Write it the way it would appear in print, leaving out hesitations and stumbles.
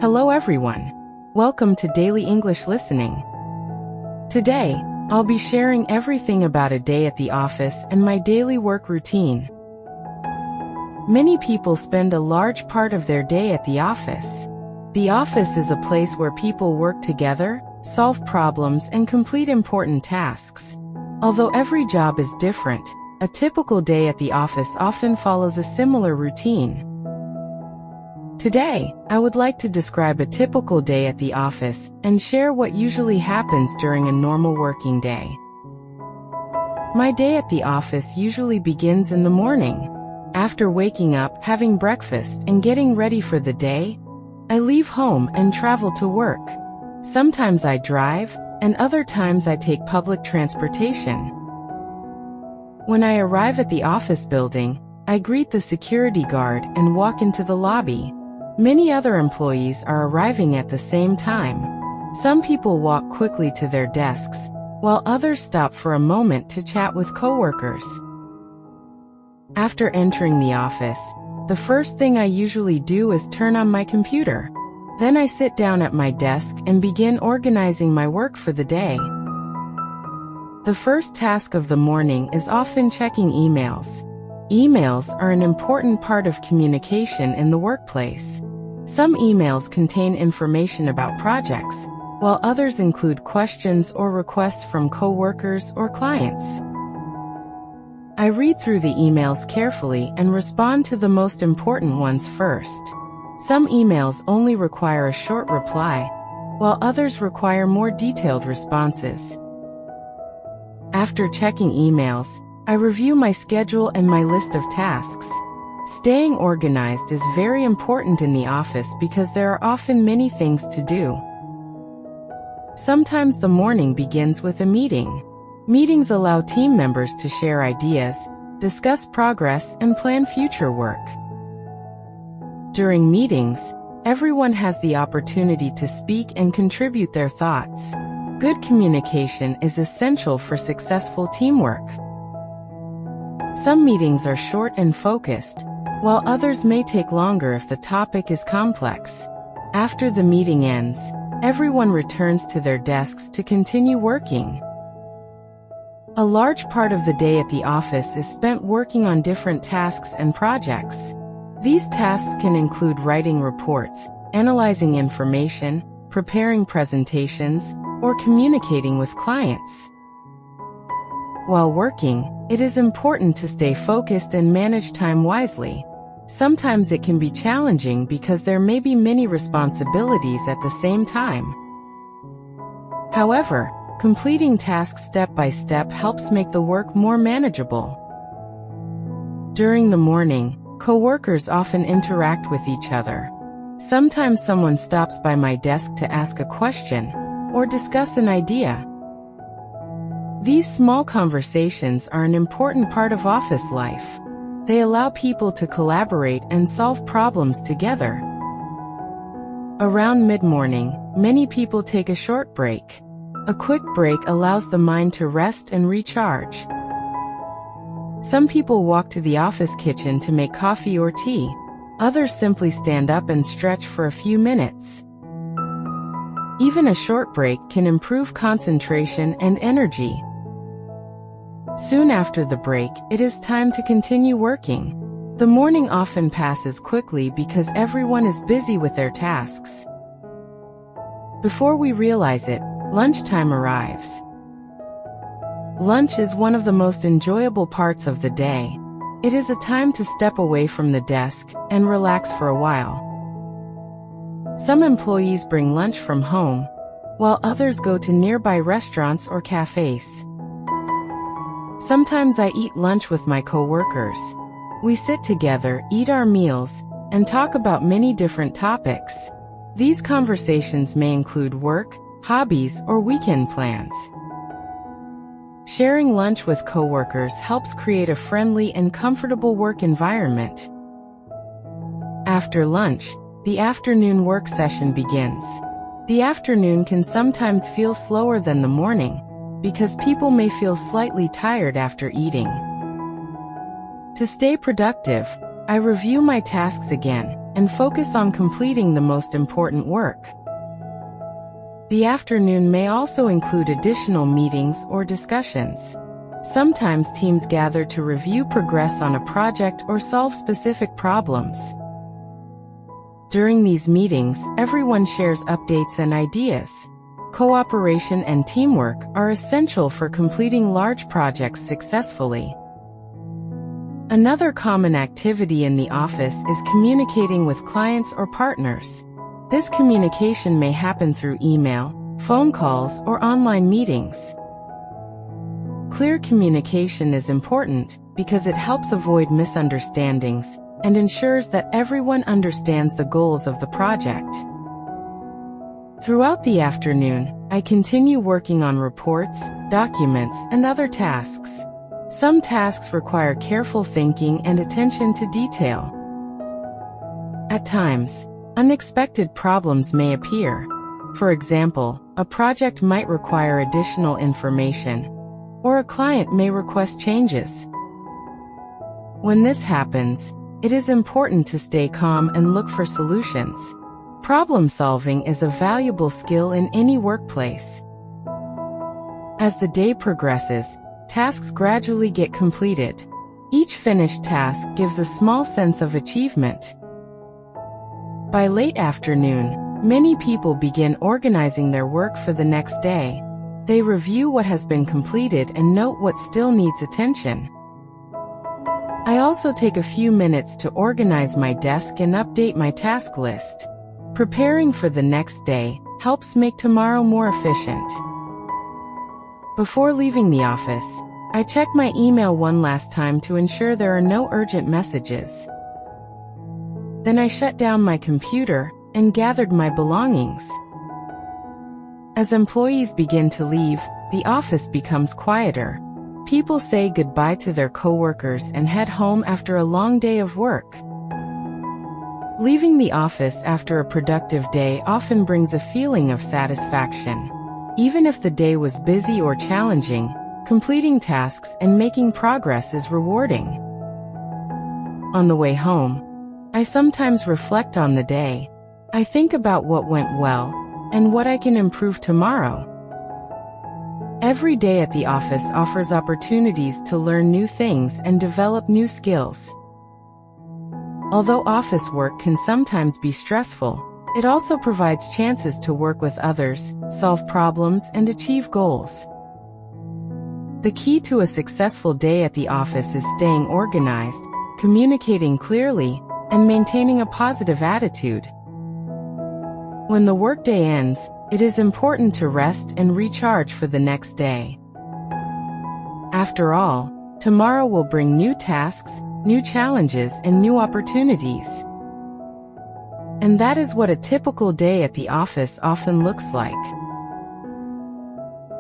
Hello everyone. Welcome to Daily English Listening. Today, I'll be sharing everything about a day at the office and my daily work routine. Many people spend a large part of their day at the office. The office is a place where people work together, solve problems, and complete important tasks. Although every job is different, a typical day at the office often follows a similar routine. Today, I would like to describe a typical day at the office and share what usually happens during a normal working day. My day at the office usually begins in the morning. After waking up, having breakfast, and getting ready for the day, I leave home and travel to work. Sometimes I drive, and other times I take public transportation. When I arrive at the office building, I greet the security guard and walk into the lobby. Many other employees are arriving at the same time. Some people walk quickly to their desks, while others stop for a moment to chat with coworkers. After entering the office, the first thing I usually do is turn on my computer. Then I sit down at my desk and begin organizing my work for the day. The first task of the morning is often checking emails. Emails are an important part of communication in the workplace. Some emails contain information about projects, while others include questions or requests from coworkers or clients. I read through the emails carefully and respond to the most important ones first. Some emails only require a short reply, while others require more detailed responses. After checking emails, I review my schedule and my list of tasks. Staying organized is very important in the office because there are often many things to do. Sometimes the morning begins with a meeting. Meetings allow team members to share ideas, discuss progress, and plan future work. During meetings, everyone has the opportunity to speak and contribute their thoughts. Good communication is essential for successful teamwork. Some meetings are short and focused, while others may take longer if the topic is complex. After the meeting ends, everyone returns to their desks to continue working. A large part of the day at the office is spent working on different tasks and projects. These tasks can include writing reports, analyzing information, preparing presentations, or communicating with clients. While working, it is important to stay focused and manage time wisely. Sometimes it can be challenging because there may be many responsibilities at the same time. However, completing tasks step by step helps make the work more manageable. During the morning, coworkers often interact with each other. Sometimes someone stops by my desk to ask a question or discuss an idea. These small conversations are an important part of office life. They allow people to collaborate and solve problems together. Around mid-morning, many people take a short break. A quick break allows the mind to rest and recharge. Some people walk to the office kitchen to make coffee or tea. Others simply stand up and stretch for a few minutes. Even a short break can improve concentration and energy. Soon after the break, it is time to continue working. The morning often passes quickly because everyone is busy with their tasks. Before we realize it, lunchtime arrives. Lunch is one of the most enjoyable parts of the day. It is a time to step away from the desk and relax for a while. Some employees bring lunch from home, while others go to nearby restaurants or cafes. Sometimes I eat lunch with my coworkers. We sit together, eat our meals, and talk about many different topics. These conversations may include work, hobbies, or weekend plans. Sharing lunch with coworkers helps create a friendly and comfortable work environment. After lunch, the afternoon work session begins. The afternoon can sometimes feel slower than the morning, because people may feel slightly tired after eating. To stay productive, I review my tasks again and focus on completing the most important work. The afternoon may also include additional meetings or discussions. Sometimes teams gather to review progress on a project or solve specific problems. During these meetings, everyone shares updates and ideas. Cooperation and teamwork are essential for completing large projects successfully. Another common activity in the office is communicating with clients or partners. This communication may happen through email, phone calls, or online meetings. Clear communication is important because it helps avoid misunderstandings and ensures that everyone understands the goals of the project. Throughout the afternoon, I continue working on reports, documents, and other tasks. Some tasks require careful thinking and attention to detail. At times, unexpected problems may appear. For example, a project might require additional information, or a client may request changes. When this happens, it is important to stay calm and look for solutions. Problem solving is a valuable skill in any workplace. As the day progresses, tasks gradually get completed. Each finished task gives a small sense of achievement. By late afternoon, many people begin organizing their work for the next day. They review what has been completed and note what still needs attention. I also take a few minutes to organize my desk and update my task list. Preparing for the next day helps make tomorrow more efficient. Before leaving the office, I check my email one last time to ensure there are no urgent messages. Then I shut down my computer and gathered my belongings. As employees begin to leave, the office becomes quieter. People say goodbye to their coworkers and head home after a long day of work. Leaving the office after a productive day often brings a feeling of satisfaction. Even if the day was busy or challenging, completing tasks and making progress is rewarding. On the way home, I sometimes reflect on the day. I think about what went well and what I can improve tomorrow. Every day at the office offers opportunities to learn new things and develop new skills. Although office work can sometimes be stressful, it also provides chances to work with others, solve problems, and achieve goals. The key to a successful day at the office is staying organized, communicating clearly, and maintaining a positive attitude. When the workday ends, it is important to rest and recharge for the next day. After all, tomorrow will bring new tasks, new challenges, and new opportunities. And that is what a typical day at the office often looks like.